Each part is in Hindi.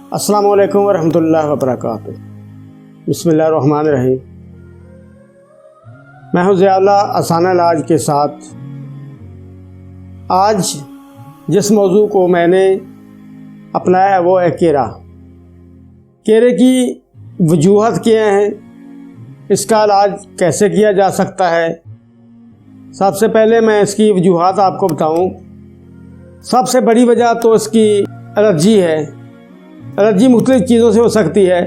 अस्सलामु अलैकुम वरहमतुल्लाहि वबरकातुहू। बिस्मिल्लाहिर्रहमानिर्रहीम। मैं हूँ ज़ियाउल्लाह आसान इलाज के साथ। आज जिस मौजू को मैंने अपनाया है वो है केरा। केरे की वजूहत क्या हैं, इसका इलाज कैसे किया जा सकता है। सबसे पहले मैं इसकी वजूहत आपको बताऊं। सबसे बड़ी वजह तो इसकी एलर्जी है। एलर्जी मुख्तलिफ़ चीज़ों से हो सकती है।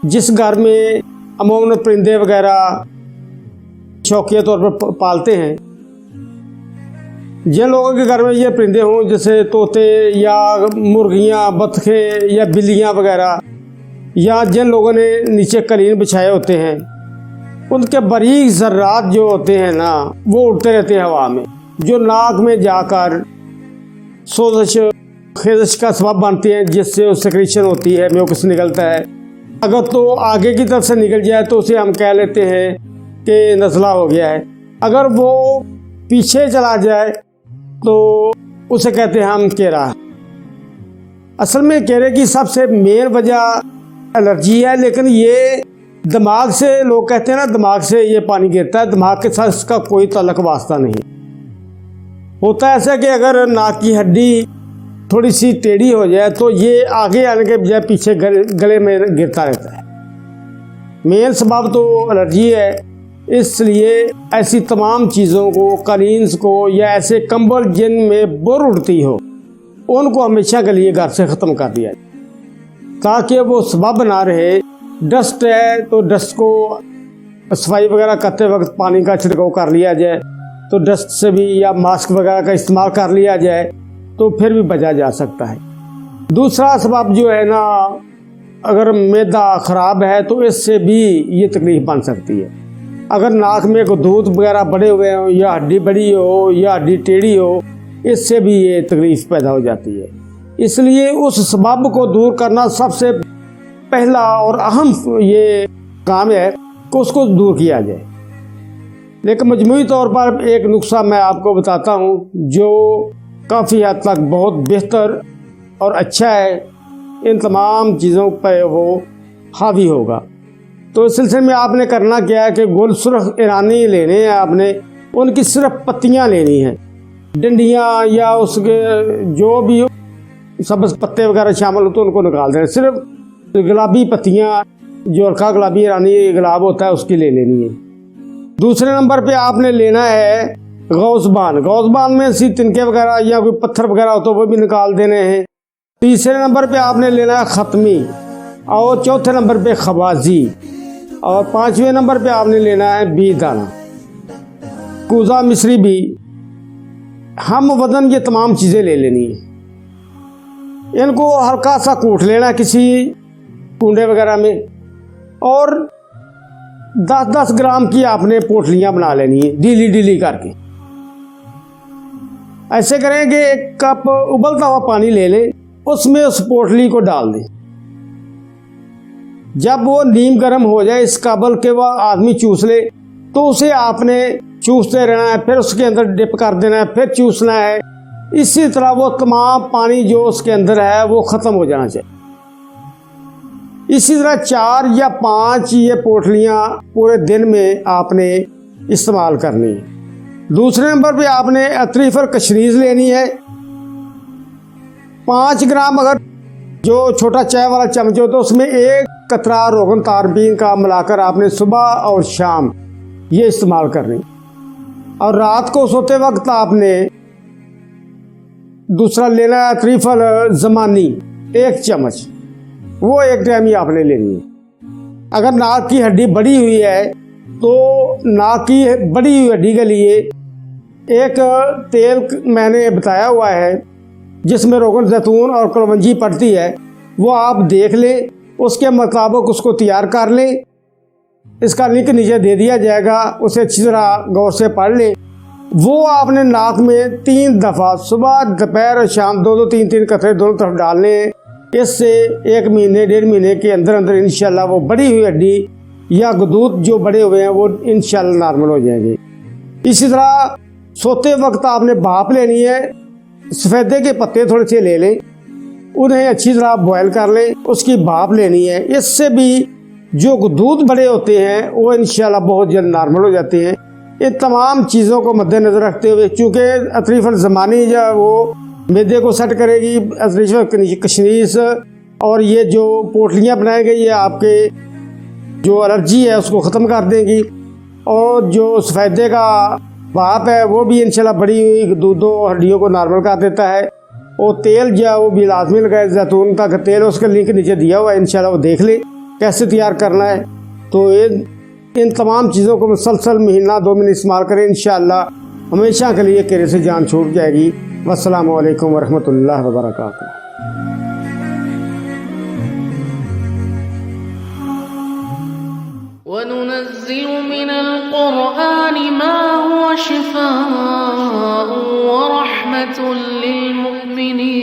जिस घर में अमूमन परिंदे वगैरह शौकिया तौर पर पालते हैं, जिन लोगों के घर में ये परिंदे हों जैसे तोते या मुर्गियाँ, बतखें या बिल्लियाँ वगैरह, या जिन लोगों ने नीचे कालीन बिछाए होते हैं, उनके बारीक ज़र्रात जो होते हैं ना, वो उड़ते रहते हैं हवा में, जो नाक में जाकर सोजश खिदश का सबब बनते हैं, जिससे सेक्रेशन होती है, म्यूकस निकलता है। अगर तो आगे की तरफ से निकल जाए तो उसे हम कह लेते हैं कि नज़ला हो गया है। अगर वो पीछे चला जाए तो उसे कहते हैं हम केरा। असल में केरे की सबसे मेन वजह एलर्जी है, लेकिन ये दिमाग से, लोग कहते हैं ना दिमाग से ये पानी गिरता है, दिमाग के साथ इसका कोई ताल्लुक वास्ता नहीं। होता ऐसा कि अगर नाक की हड्डी थोड़ी सी टेढ़ी हो जाए तो ये आगे आने के बजाय पीछे गले में गिरता रहता है। मेन सबब तो एलर्जी है। इसलिए ऐसी तमाम चीज़ों को, कालीन्स को या ऐसे कंबल जिनमें बुर उड़ती हो, उनको हमेशा के लिए घर से ख़त्म कर दिया जाए, ताकि वो सबब ना रहे। डस्ट है तो डस्ट को सफाई वगैरह करते वक्त पानी का छिड़काव कर लिया जाए, तो डस्ट से भी, या मास्क वगैरह का इस्तेमाल कर लिया जाए तो फिर भी बचा जा सकता है। दूसरा सबब जो है ना, अगर मैदा ख़राब है तो इससे भी ये तकलीफ़ बन सकती है। अगर नाक में दूध वगैरह बड़े हुए हों, या हड्डी बड़ी हो, या हड्डी टेढ़ी हो, इससे भी ये तकलीफ़ पैदा हो जाती है। इसलिए उस सबब को दूर करना सबसे पहला और अहम ये काम है कि उसको दूर किया जाए। लेकिन मजमूई तौर पर एक नुस्खा मैं आपको बताता हूँ जो काफ़ी हद तक बहुत बेहतर और अच्छा है, इन तमाम चीज़ों पर वो हावी होगा। तो इस सिलसिले में आपने करना क्या है कि गुल सुर्ख ईरानी लेने हैं आपने, उनकी सिर्फ पत्तियां लेनी हैं, डंडियां या उसके जो भी सब्ज़ पत्ते वगैरह शामिल होते हैं उनको निकाल देना। सिर्फ गुलाबी पत्तियां, जो हल्का गुलाबी ईरानी गुलाब होता है, उसकी ले लेनी है। दूसरे नंबर पे आपने लेना है गौसबान। गौसबान में सी तिनके वगैरह या कोई पत्थर वगैरह हो तो वो भी निकाल देने हैं। तीसरे नंबर पे आपने लेना है ख़त्मी, और चौथे नंबर पे खबाजी, और पांचवें नंबर पे आपने लेना है बीदाना, कूजा, मिस्री भी, हम वदन, ये तमाम चीज़ें ले लेनी है। इनको हल्का सा कूट लेना किसी कुंडे वगैरह में, और 10-10 ग्राम की आपने पोटलियाँ बना लेनी है, डीली डीली करके। ऐसे करें कि 1 कप उबलता हुआ पानी ले लें, उसमें उस पोटली को डाल दें। जब वो नीम गर्म हो जाए इस काबल के वह आदमी चूस ले, तो उसे आपने चूसते रहना है, फिर उसके अंदर डिप कर देना है, फिर चूसना है। इसी तरह वो तमाम पानी जो उसके अंदर है वो ख़त्म हो जाना चाहिए। इसी तरह 4 या 5 ये पोटलियाँ पूरे दिन में आपने इस्तेमाल करनी है। दूसरे नंबर पे आपने अतरीफर कशरीज लेनी है, 5 ग्राम। अगर जो छोटा चाय वाला चम्मच हो तो उसमें 1 कतरा रोगन तारबीन का मिलाकर आपने सुबह और शाम ये इस्तेमाल करनी। और रात को सोते वक्त आपने दूसरा लेना है अतरीफल ज़मानी, 1 चम्मच, वो 1 टाइम ही आपने लेनी है। अगर नाक की हड्डी बड़ी हुई है तो नाक की बड़ी हुई हड्डी के लिए एक तेल मैंने बताया हुआ है जिसमें रोगन जैतून और कलवंजी पड़ती है, वो आप देख लें, उसके मुताबिक उसको तैयार कर लें। इसका लिंक नीचे दे दिया जाएगा, उसे अच्छी तरह गौर से पढ़ लें। वो आपने नाक में 3 दफ़ा सुबह, दोपहर और शाम 2-2, 3-3 कतरे दोनों तरफ डालने। इससे 1 महीने 1.5 महीने के अंदर अंदर इंशाल्लाह वो बड़ी हुई हड्डी या गदूद जो बड़े हुए हैं वो इंशाल्लाह नॉर्मल हो जाएंगे। इसी तरह सोते वक्त आपने भाप लेनी है, सफ़ेदे के पत्ते थोड़े से ले लें, उन्हें अच्छी तरह बॉयल कर लें, उसकी भाप लेनी है। इससे भी जो दूध बड़े होते हैं वो इंशाल्लाह बहुत जल्द नॉर्मल हो जाते हैं। इन तमाम चीज़ों को मद्देनज़र रखते हुए, चूँकि अतरीफ़ल ज़मानी जो वो मैदे को सेट करेगी, अतरीफ़ल कशनीस और ये जो पोटलियाँ बनाई गई है आपके जो एलर्जी है उसको ख़त्म कर देंगी, और जो सफ़ेदे का भाप है वो भी इंशाल्लाह बड़ी हुई दूधों हड्डियों को नॉर्मल कर देता है। और तेल जो है वो भी लाजमी लगाए, जैतून का तेल, उसका लिंक नीचे दिया हुआ है, इंशाल्लाह वो देख ले कैसे तैयार करना है। तो इन तमाम चीज़ों को मुसलसल महीना 2 महीने इस्तेमाल करें, इंशाल्लाह हमेशा के लिए केरे से जान छूट जाएगी। वस्सलामु अलैकुम वरहमतुल्लाहि वबरकातुहू। वनुनज़्ज़िलु मिनल क़ुरआनि मा हुवा शिफ़ाअun व रहमतुल लिल मुमिनीन।